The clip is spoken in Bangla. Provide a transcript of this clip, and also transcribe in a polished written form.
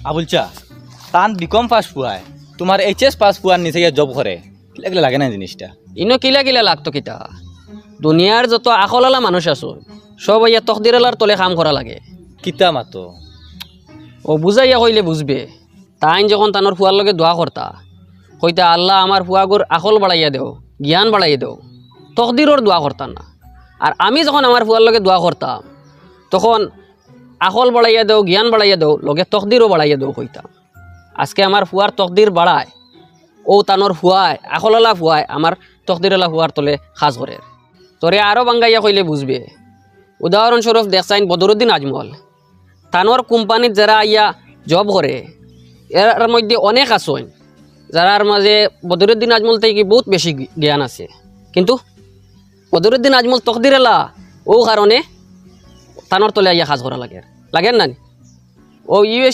আবুলচা তান বিকম পাস পুয়ায় তোমার এইচএস পাস পুয়ার নিচে গিয়ে জব করে কিলা লাগে না জিনিসটা। ইনো কিলা কিলা লাগতো কিতা দুনিয়ার যত আকলালা মানুষ আছো সব ইয়া তকদিরালার তলে কাম করা লাগে। কিতা মাতো ও বুঝাইয়া কইলে বুঝবে। তাইন যখন তানোর ফুয়ার লগে দোয়া করতা কইতা আল্লাহ আমার ফুয়াগুর আকল বাড়াইয়া দেও, জ্ঞান বাড়াইয়া দেও, তকদিরর দোয়া করতাম না। আর আমি যখন আমার ফুয়ার লগে দোয়া করতাম তখন আকল বাড়াইয়া দেও, জ্ঞান বাড়াইয়া দেও, লগে তকদিরও বাড়াইয়া দেও কইতাম। আজকে আমার ফুয়ার তকদির বাড়ায় ও তানোর ফুয়ায় আকলালা ফুয়ায় আমার তকদিরালা ফুয়ার তলে সাজ করে। তোরে আরও বাঙ্গাইয়া কইলে বুঝবে। উদাহরণস্বরূপ দেখছাইন বদরুদ্দিন আজমল তানোর কোম্পানিত যারা ইয়া জব করে এর মধ্যে অনেক আসেন যারার মাঝে বদরুদ্দিন আজমল থেকে বহুত বেশি জ্ঞান আছে, কিন্তু বদরুদ্দিন আজমল তকদিরালা ও কারণে তানোর তলে ইয়া সাজ করা লাগে। লাগেন না ও ইউএস